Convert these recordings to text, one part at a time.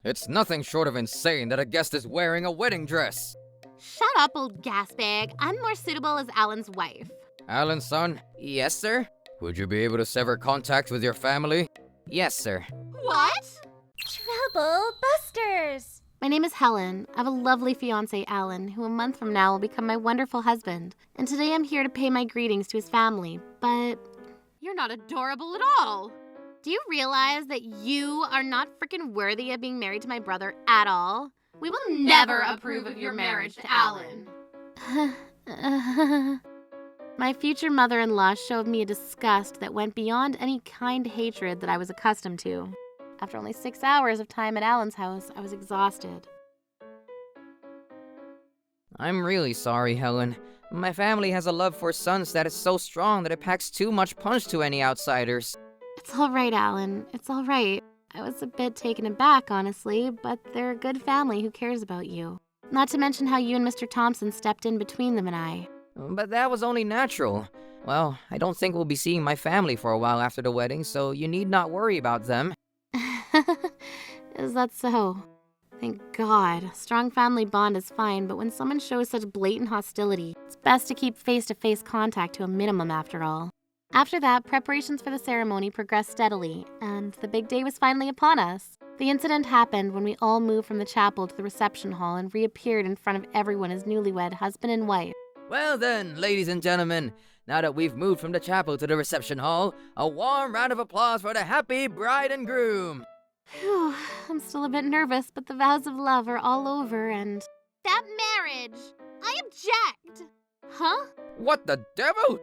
It's nothing short of insane that a guest is wearing a wedding dress. Shut up, old gasbag. I'm more suitable as Alan's wife. Alan's son? Yes, sir? Would you be able to sever contact with your family? Yes, sir. What? Trouble busters! My name is Helen. I have a lovely fiancé, Alan, who a month from now will become my wonderful husband. And today I'm here to pay my greetings to his family, but... You're not adorable at all. Do you realize that you are not freaking worthy of being married to my brother at all? We will never approve of your marriage to Alan. My future mother-in-law showed me a disgust that went beyond any kind hatred that I was accustomed to. After only 6 hours of time at Alan's house, I was exhausted. I'm really sorry, Helen. My family has a love for sons that is so strong that it packs too much punch to any outsiders. It's all right, Alan. It's all right. I was a bit taken aback, honestly, but they're a good family who cares about you. Not to mention how you and Mr. Thompson stepped in between them and I. But that was only natural. Well, I don't think we'll be seeing my family for a while after the wedding, so you need not worry about them. Is that so? Thank God. A strong family bond is fine, but when someone shows such blatant hostility, it's best to keep face-to-face contact to a minimum after all. After that, preparations for the ceremony progressed steadily, and the big day was finally upon us. The incident happened when we all moved from the chapel to the reception hall and reappeared in front of everyone as newlywed husband and wife. Well then, ladies and gentlemen, now that we've moved from the chapel to the reception hall, a warm round of applause for the happy bride and groom. Phew, I'm still a bit nervous, but the vows of love are all over and... That marriage! I object! Huh? What the devil?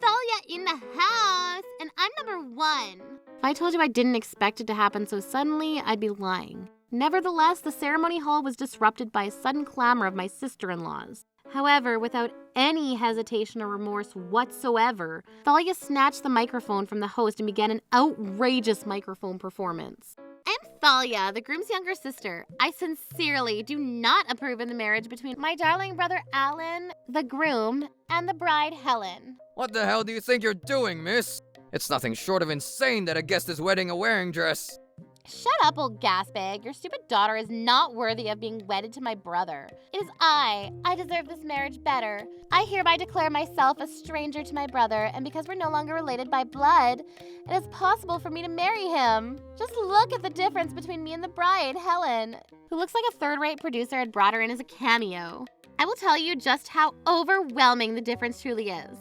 Thalia in the house, and I'm number 1. If I told you I didn't expect it to happen so suddenly, I'd be lying. Nevertheless, the ceremony hall was disrupted by a sudden clamor of my sister-in-laws. However, without any hesitation or remorse whatsoever, Thalia snatched the microphone from the host and began an outrageous microphone performance. I'm Thalia, the groom's younger sister. I sincerely do not approve of the marriage between my darling brother Alan, the groom, and the bride Helen. What the hell do you think you're doing, miss? It's nothing short of insane that a guest is wearing a wedding dress. Shut up, old gasbag. Your stupid daughter is not worthy of being wedded to my brother. It is I deserve this marriage better. I hereby declare myself a stranger to my brother, and because we're no longer related by blood, it is possible for me to marry him. Just look at the difference between me and the bride, Helen, who looks like a third-rate producer had brought her in as a cameo. I will tell you just how overwhelming the difference truly is.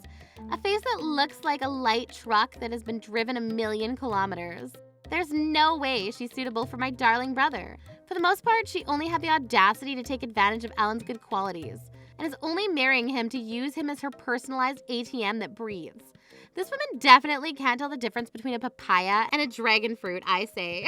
A face that looks like a light truck that has been driven 1,000,000 kilometers. There's no way she's suitable for my darling brother. For the most part, she only had the audacity to take advantage of Alan's good qualities, and is only marrying him to use him as her personalized ATM that breathes. This woman definitely can't tell the difference between a papaya and a dragon fruit, I say.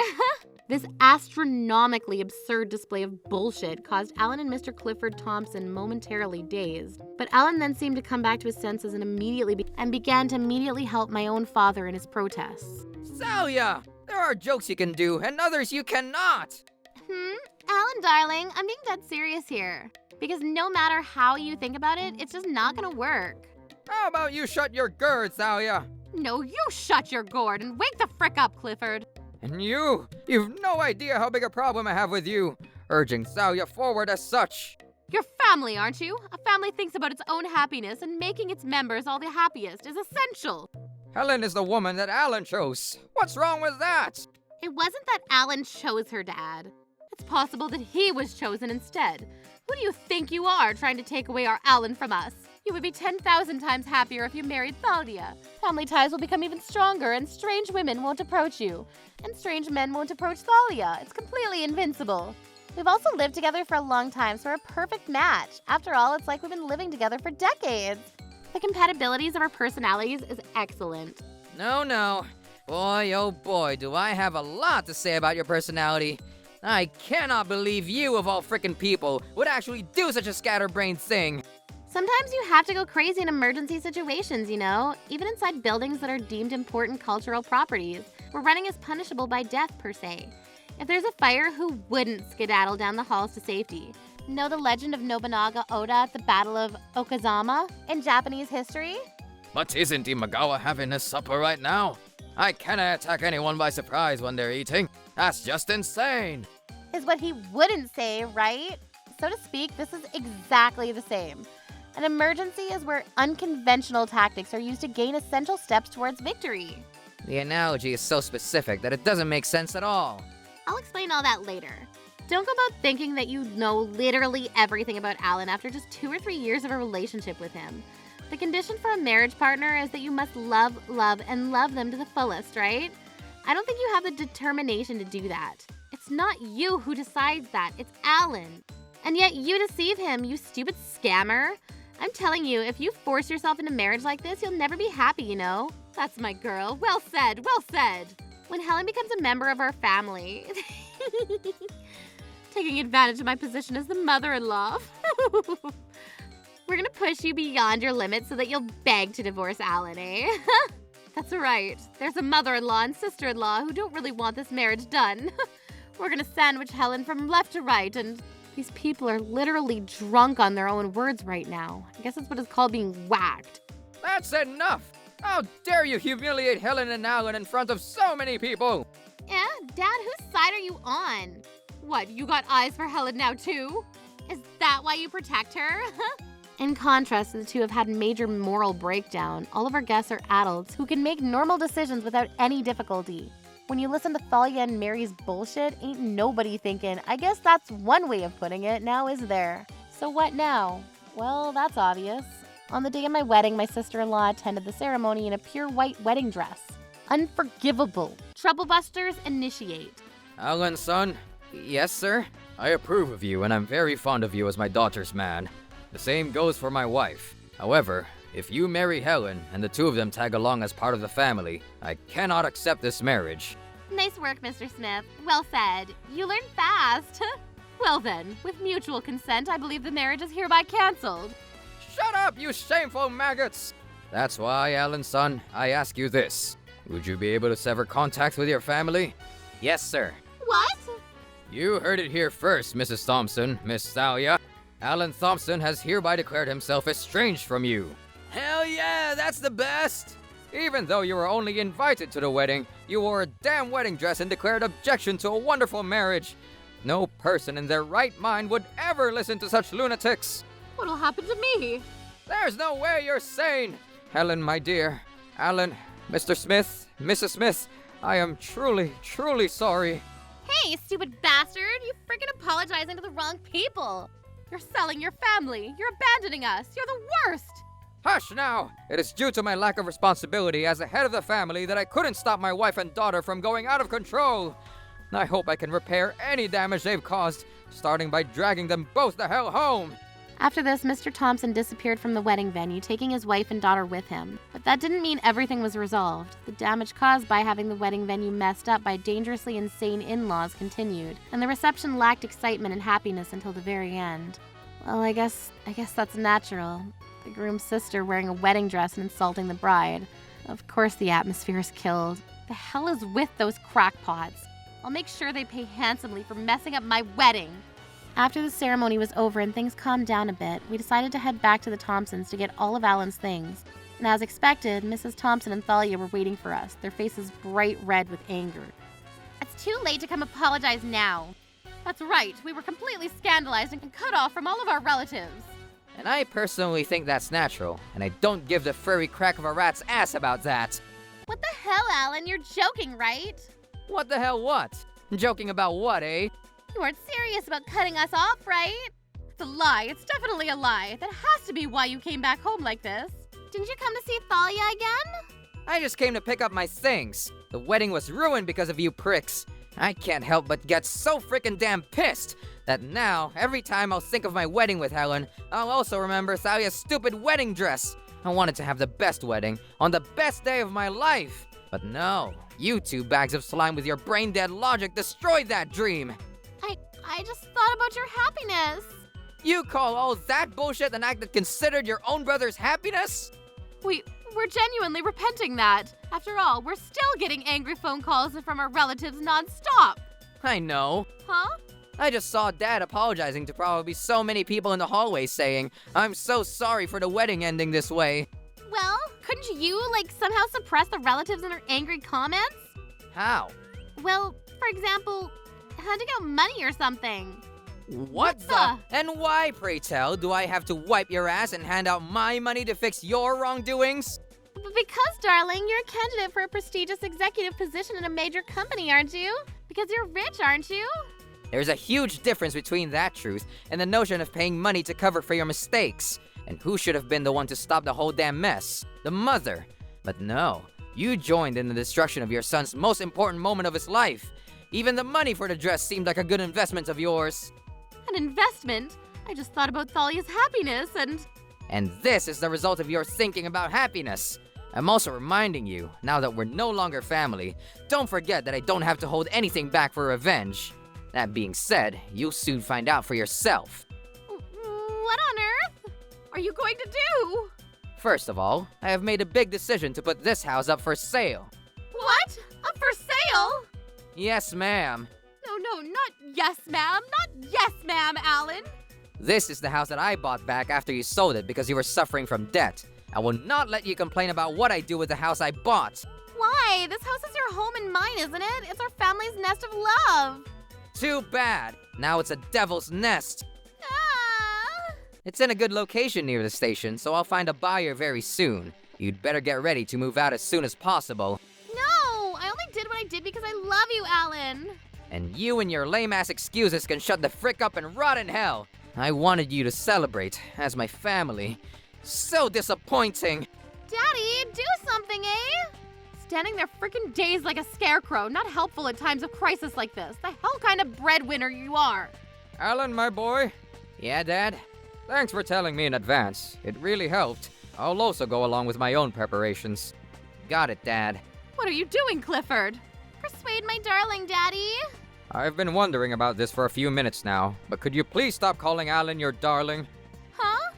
This astronomically absurd display of bullshit caused Alan and Mr. Clifford Thompson momentarily dazed. But Alan then seemed to come back to his senses and began to immediately help my own father in his protests. Thalia! There are jokes you can do, and others you cannot! Alan, darling, I'm being dead serious here. Because no matter how you think about it, it's just not gonna work. How about you shut your gourd, Thalia? No, you shut your gourd and wake the frick up, Clifford. And you've no idea how big a problem I have with you, urging Thalia forward as such. You're family, aren't you? A family thinks about its own happiness, and making its members all the happiest is essential. Helen is the woman that Alan chose. What's wrong with that? It wasn't that Alan chose her, Dad. It's possible that he was chosen instead. Who do you think you are, trying to take away our Alan from us? You would be 10,000 times happier if you married Thalia. Family ties will become even stronger, and strange women won't approach you. And strange men won't approach Thalia. It's completely invincible. We've also lived together for a long time, so we're a perfect match. After all, it's like we've been living together for decades. The compatibilities of our personalities is excellent. No. Boy, oh boy, do I have a lot to say about your personality. I cannot believe you, of all frickin' people, would actually do such a scatterbrained thing. Sometimes you have to go crazy in emergency situations, you know? Even inside buildings that are deemed important cultural properties, where running is punishable by death, per se. If there's a fire, who wouldn't skedaddle down the halls to safety? Know the legend of Nobunaga Oda at the Battle of Okazama in Japanese history? But isn't Imagawa having a supper right now? I cannot attack anyone by surprise when they're eating. That's just insane. Is what he wouldn't say, right? So to speak, this is exactly the same. An emergency is where unconventional tactics are used to gain essential steps towards victory. The analogy is so specific that it doesn't make sense at all. I'll explain all that later. Don't go about thinking that you know literally everything about Alan after just 2 or 3 years of a relationship with him. The condition for a marriage partner is that you must love, and love them to the fullest, right? I don't think you have the determination to do that. It's not you who decides that, it's Alan. And yet you deceive him, you stupid scammer. I'm telling you, if you force yourself into marriage like this, you'll never be happy, you know? That's my girl. Well said, well said. When Helen becomes a member of our family, taking advantage of my position as the mother-in-law, we're gonna push you beyond your limits so that you'll beg to divorce Alan, eh? That's right. There's a mother-in-law and sister-in-law who don't really want this marriage done. We're gonna sandwich Helen from left to right, and these people are literally drunk on their own words right now. I guess that's what it's called being whacked. That's enough! How dare you humiliate Helen and Alan in front of so many people! Yeah, Dad, whose side are you on? What, you got eyes for Helen now too? Is that why you protect her? In contrast, the two have had major moral breakdown. All of our guests are adults who can make normal decisions without any difficulty. When you listen to Thalia and Mary's bullshit, ain't nobody thinking, I guess that's one way of putting it, now is there? So what now? Well, that's obvious. On the day of my wedding, my sister-in-law attended the ceremony in a pure white wedding dress. Unforgivable. Troublebusters initiate. Alan, son? Yes, sir? I approve of you, and I'm very fond of you as my daughter's man. The same goes for my wife. However, if you marry Helen and the two of them tag along as part of the family, I cannot accept this marriage. Nice work, Mr. Smith. Well said. You learned fast. Well then, with mutual consent, I believe the marriage is hereby canceled. Shut up, you shameful maggots! That's why, Alan, son, I ask you this. Would you be able to sever contact with your family? Yes, sir. What? You heard it here first, Mrs. Thompson, Miss Thalia. Alan Thompson has hereby declared himself estranged from you. Hell yeah, that's the best! Even though you were only invited to the wedding, you wore a damn wedding dress and declared objection to a wonderful marriage. No person in their right mind would ever listen to such lunatics. What'll happen to me? There's no way you're sane! Helen, my dear, Alan, Mr. Smith, Mrs. Smith, I am truly, truly sorry. Hey, you stupid bastard! You're freaking apologizing to the wrong people! You're selling your family! You're abandoning us! You're the worst! Hush now! It is due to my lack of responsibility as the head of the family that I couldn't stop my wife and daughter from going out of control. I hope I can repair any damage they've caused, starting by dragging them both the hell home. After this, Mr. Thompson disappeared from the wedding venue, taking his wife and daughter with him. But that didn't mean everything was resolved. The damage caused by having the wedding venue messed up by dangerously insane in-laws continued, and the reception lacked excitement and happiness until the very end. Well, I guess that's natural. The groom's sister wearing a wedding dress and insulting the bride. Of course the atmosphere is killed. The hell is with those crackpots? I'll make sure they pay handsomely for messing up my wedding. After the ceremony was over and things calmed down a bit, we decided to head back to the Thompsons to get all of Alan's things. And as expected, Mrs. Thompson and Thalia were waiting for us, their faces bright red with anger. It's too late to come apologize now. That's right, we were completely scandalized and cut off from all of our relatives. And I personally think that's natural, and I don't give the furry crack of a rat's ass about that. What the hell, Alan? You're joking, right? What the hell what? Joking about what, eh? You weren't serious about cutting us off, right? It's a lie. It's definitely a lie. That has to be why you came back home like this. Didn't you come to see Thalia again? I just came to pick up my things. The wedding was ruined because of you pricks. I can't help but get so frickin' damn pissed that now, every time I'll think of my wedding with Helen, I'll also remember Thalia's stupid wedding dress. I wanted to have the best wedding on the best day of my life. But no, you two bags of slime with your brain-dead logic destroyed that dream. I just thought about your happiness. You call all that bullshit an act that considered your own brother's happiness? We're genuinely repenting that. After all, we're still getting angry phone calls from our relatives non-stop. I know. Huh? I just saw Dad apologizing to probably so many people in the hallway saying, I'm so sorry for the wedding ending this way. Well, could couldn't you, somehow suppress the relatives and their angry comments? How? Well, for example, handing out money or something. What the? And why, pray tell, do I have to wipe your ass and hand out my money to fix your wrongdoings? Because, darling, you're a candidate for a prestigious executive position in a major company, aren't you? Because you're rich, aren't you? There's a huge difference between that truth and the notion of paying money to cover for your mistakes. And who should have been the one to stop the whole damn mess? The mother. But no, you joined in the destruction of your son's most important moment of his life. Even the money for the dress seemed like a good investment of yours. An investment? I just thought about Thalia's happiness and... And this is the result of your thinking about happiness. I'm also reminding you, now that we're no longer family, don't forget that I don't have to hold anything back for revenge. That being said, you'll soon find out for yourself. What on earth are you going to do? First of all, I have made a big decision to put this house up for sale. What? Up for sale? Yes, ma'am. No, not yes, ma'am. Not yes, ma'am, Alan. This is the house that I bought back after you sold it because you were suffering from debt. I will not let you complain about what I do with the house I bought. Why? This house is your home and mine, isn't it? It's our family's nest of love. Too bad. Now it's a devil's nest. Ah! It's in a good location near the station, so I'll find a buyer very soon. You'd better get ready to move out as soon as possible. No, I only did what I did because I love you, Alan. And you and your lame-ass excuses can shut the frick up and rot in hell. I wanted you to celebrate as my family. So disappointing. Daddy, do something, eh? Standing there freaking dazed like a scarecrow, not helpful at times of crisis like this. The hell kind of breadwinner you are. Alan, my boy. Yeah, Dad? Thanks for telling me in advance. It really helped. I'll also go along with my own preparations. Got it, Dad. What are you doing, Clifford? Persuade my darling, Daddy. I've been wondering about this for a few minutes now, but could you please stop calling Alan your darling? Huh?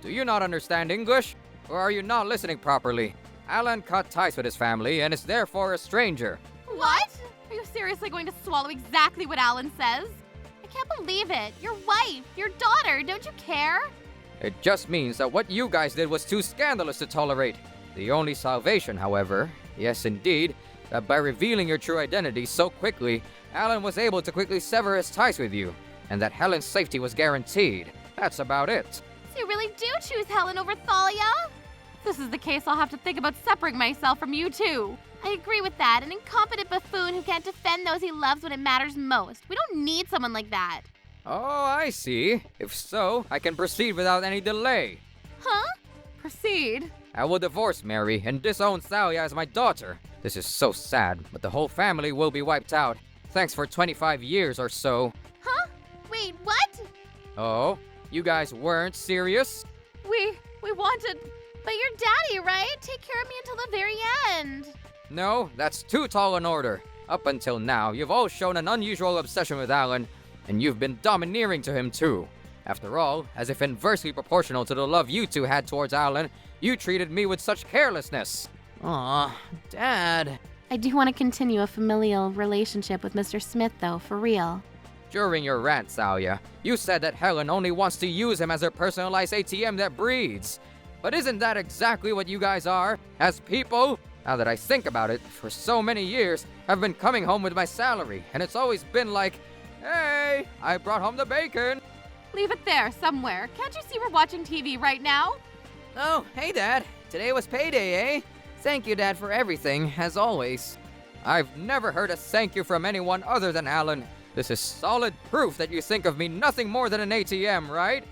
Do you not understand English? Or are you not listening properly? Alan cut ties with his family and is therefore a stranger. What? Are you seriously going to swallow exactly what Alan says? I can't believe it. Your wife, your daughter, don't you care? It just means that what you guys did was too scandalous to tolerate. The only salvation, however, yes indeed, that by revealing your true identity so quickly, Alan was able to quickly sever his ties with you, and that Helen's safety was guaranteed. That's about it. So you really do choose Helen over Thalia? If this is the case, I'll have to think about separating myself from you too. I agree with that, an incompetent buffoon who can't defend those he loves when it matters most. We don't need someone like that. Oh, I see. If so, I can proceed without any delay. Huh? Proceed. I will divorce Mary and disown Thalia as my daughter. This is so sad, but the whole family will be wiped out. Thanks for 25 years or so. Huh? Wait, what? Oh, you guys weren't serious? We wanted... But you're Daddy, right? Take care of me until the very end. No, that's too tall an order. Up until now, you've all shown an unusual obsession with Alan, and you've been domineering to him too. After all, as if inversely proportional to the love you two had towards Alan, you treated me with such carelessness. Aw, Dad. I do want to continue a familial relationship with Mr. Smith, though, for real. During your rant, Thalia, you said that Helen only wants to use him as her personalized ATM that breeds. But isn't that exactly what you guys are, as people? Now that I think about it, for so many years, I've been coming home with my salary, and it's always been like, hey, I brought home the bacon. Leave it there, somewhere. Can't you see we're watching TV right now? Oh, hey, Dad. Today was payday, eh? Thank you, Dad, for everything, as always. I've never heard a thank you from anyone other than Alan. This is solid proof that you think of me nothing more than an ATM, right?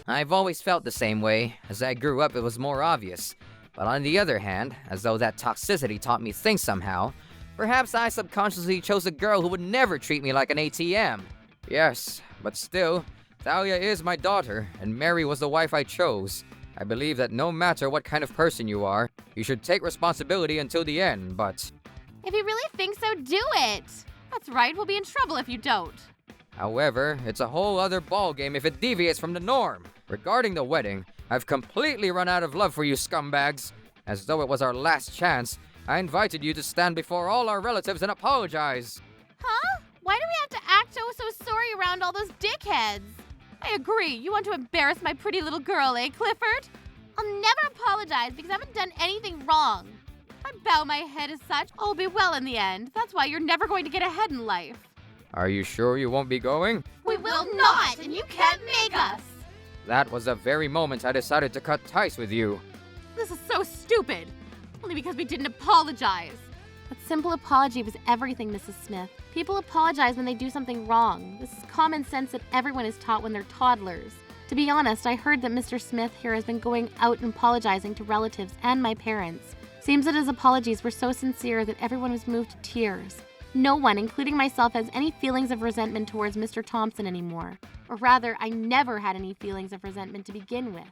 I've always felt the same way. As I grew up, it was more obvious. But on the other hand, as though that toxicity taught me things somehow, perhaps I subconsciously chose a girl who would never treat me like an ATM. Yes, but still, Thalia is my daughter, and Mary was the wife I chose. I believe that no matter what kind of person you are, you should take responsibility until the end, but... If you really think so, do it! That's right, we'll be in trouble if you don't. However, it's a whole other ballgame if it deviates from the norm. Regarding the wedding, I've completely run out of love for you scumbags. As though it was our last chance, I invited you to stand before all our relatives and apologize. Huh? Why do we have to act so sorry around all those dickheads? I agree, you want to embarrass my pretty little girl, eh, Clifford? I'll never apologize because I haven't done anything wrong. I bow my head as such. I'll be well in the end. That's why you're never going to get ahead in life. Are you sure you won't be going? We will not, and you can't make us. That was the very moment I decided to cut ties with you. This is so stupid. Only because we didn't apologize. A simple apology was everything, Mrs. Smith. People apologize when they do something wrong. This is common sense that everyone is taught when they're toddlers. To be honest, I heard that Mr. Smith here has been going out and apologizing to relatives and my parents. Seems that his apologies were so sincere that everyone was moved to tears. No one, including myself, has any feelings of resentment towards Mr. Thompson anymore. Or rather, I never had any feelings of resentment to begin with.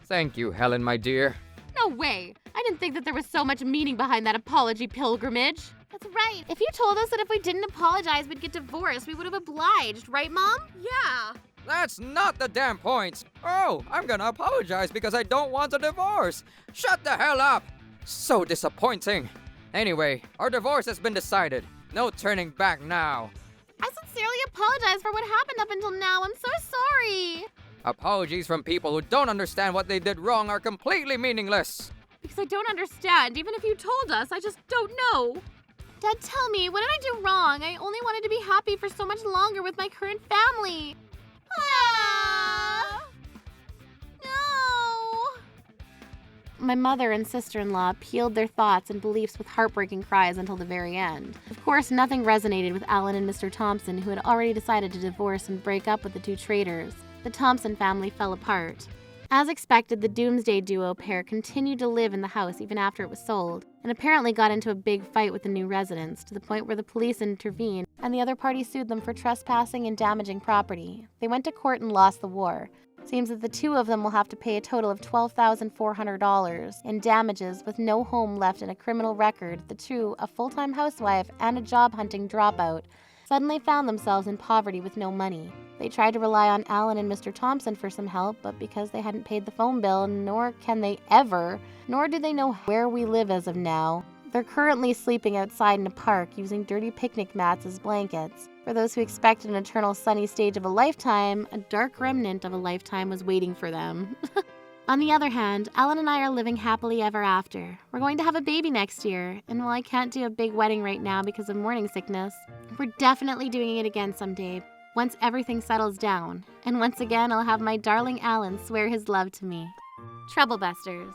Thank you, Helen, my dear. No way! I didn't think that there was so much meaning behind that apology pilgrimage. That's right. If you told us that if we didn't apologize, we'd get divorced, we would have obliged, right, Mom? Yeah. That's not the damn point. Oh, I'm gonna apologize because I don't want a divorce. Shut the hell up. So disappointing. Anyway, our divorce has been decided. No turning back now. I sincerely apologize for what happened up until now. I'm so sorry. Apologies from people who don't understand what they did wrong are completely meaningless. Because I don't understand. Even if you told us, I just don't know. Dad, tell me, what did I do wrong? I only wanted to be happy for so much longer with my current family. Ah! No! My mother and sister-in-law peeled their thoughts and beliefs with heartbreaking cries until the very end. Of course, nothing resonated with Alan and Mr. Thompson, who had already decided to divorce and break up with the two traitors. The Thompson family fell apart. As expected, the Doomsday Duo pair continued to live in the house even after it was sold, and apparently got into a big fight with the new residents, to the point where the police intervened, and the other party sued them for trespassing and damaging property. They went to court and lost the war. Seems that the two of them will have to pay a total of $12,400 in damages, with no home left and a criminal record. The two, a full-time housewife and a job-hunting dropout, suddenly found themselves in poverty with no money. They tried to rely on Alan and Mr. Thompson for some help, but because they hadn't paid the phone bill, nor can they ever, nor do they know where we live as of now, they're currently sleeping outside in a park using dirty picnic mats as blankets. For those who expected an eternal sunny stage of a lifetime, a dark remnant of a lifetime was waiting for them. On the other hand, Alan and I are living happily ever after. We're going to have a baby next year, and while I can't do a big wedding right now because of morning sickness, we're definitely doing it again someday, once everything settles down. And once again, I'll have my darling Alan swear his love to me. Troublebusters.